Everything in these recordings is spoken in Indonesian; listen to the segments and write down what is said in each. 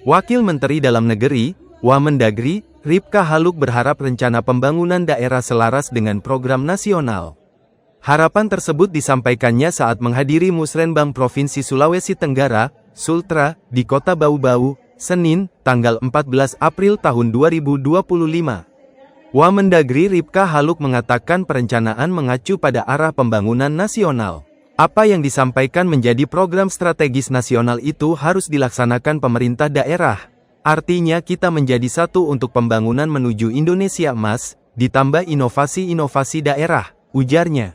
Wakil Menteri Dalam Negeri, Wamendagri, Ripka Haluk berharap rencana pembangunan daerah selaras dengan program nasional. Harapan tersebut disampaikannya saat menghadiri Musrenbang Provinsi Sulawesi Tenggara, Sultra, di Kota Bau-Bau, Senin, tanggal 14 April tahun 2025. Wamendagri Ripka Haluk mengatakan perencanaan mengacu pada arah pembangunan nasional. Apa yang disampaikan menjadi program strategis nasional itu harus dilaksanakan pemerintah daerah. Artinya kita menjadi satu untuk pembangunan menuju Indonesia Emas, ditambah inovasi-inovasi daerah, ujarnya.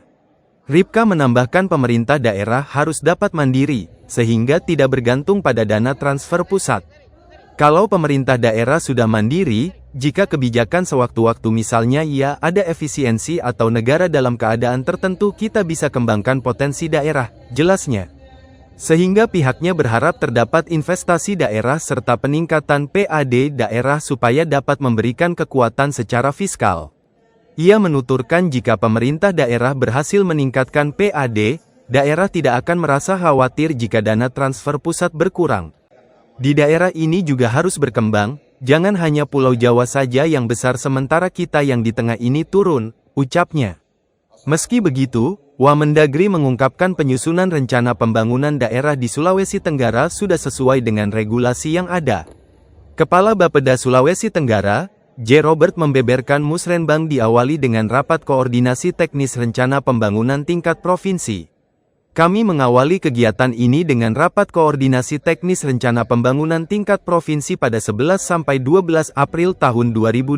Ripka menambahkan pemerintah daerah harus dapat mandiri, sehingga tidak bergantung pada dana transfer pusat. Kalau pemerintah daerah sudah mandiri, jika kebijakan sewaktu-waktu misalnya ada efisiensi atau negara dalam keadaan tertentu kita bisa kembangkan potensi daerah, jelasnya. Sehingga pihaknya berharap terdapat investasi daerah serta peningkatan PAD daerah supaya dapat memberikan kekuatan secara fiskal. Ia menuturkan jika pemerintah daerah berhasil meningkatkan PAD, daerah tidak akan merasa khawatir jika dana transfer pusat berkurang. Di daerah ini juga harus berkembang, jangan hanya Pulau Jawa saja yang besar sementara kita yang di tengah ini turun, ucapnya. Meski begitu, Wamendagri mengungkapkan penyusunan rencana pembangunan daerah di Sulawesi Tenggara sudah sesuai dengan regulasi yang ada. Kepala Bapeda Sulawesi Tenggara, J. Robert membeberkan Musrenbang diawali dengan rapat koordinasi teknis rencana pembangunan tingkat provinsi. Kami mengawali kegiatan ini dengan rapat koordinasi teknis rencana pembangunan tingkat provinsi pada 11-12 April tahun 2025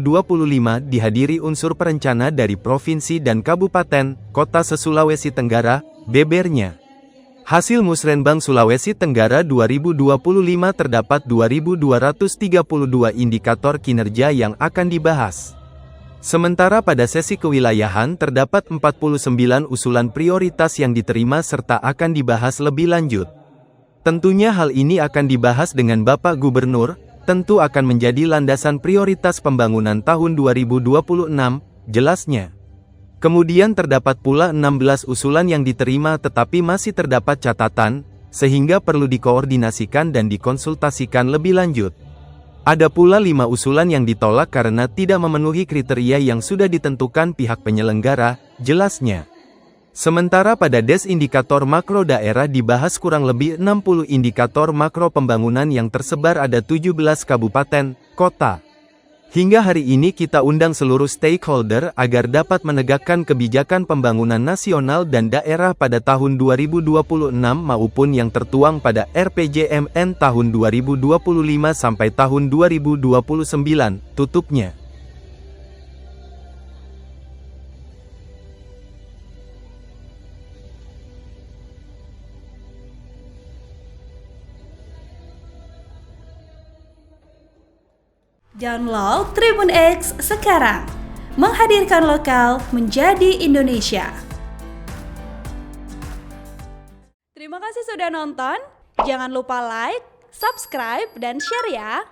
dihadiri unsur perencana dari provinsi dan kabupaten, kota se-Sulawesi Tenggara, bebernya. Hasil Musrenbang Sulawesi Tenggara 2025 terdapat 2.232 indikator kinerja yang akan dibahas. Sementara pada sesi kewilayahan terdapat 49 usulan prioritas yang diterima serta akan dibahas lebih lanjut. Tentunya hal ini akan dibahas dengan Bapak Gubernur, tentu akan menjadi landasan prioritas pembangunan tahun 2026, jelasnya. Kemudian terdapat pula 16 usulan yang diterima tetapi masih terdapat catatan, sehingga perlu dikoordinasikan dan dikonsultasikan lebih lanjut. Ada pula 5 usulan yang ditolak karena tidak memenuhi kriteria yang sudah ditentukan pihak penyelenggara, jelasnya. Sementara pada Indikator Makro Daerah dibahas kurang lebih 60 indikator makro pembangunan yang tersebar ada 17 kabupaten, kota. Hingga hari ini kita undang seluruh stakeholder agar dapat menegakkan kebijakan pembangunan nasional dan daerah pada tahun 2026 maupun yang tertuang pada RPJMN tahun 2025 sampai tahun 2029, tutupnya. Download Tribun X sekarang, menghadirkan lokal menjadi Indonesia. Terima kasih sudah nonton, jangan lupa like, subscribe, dan share ya.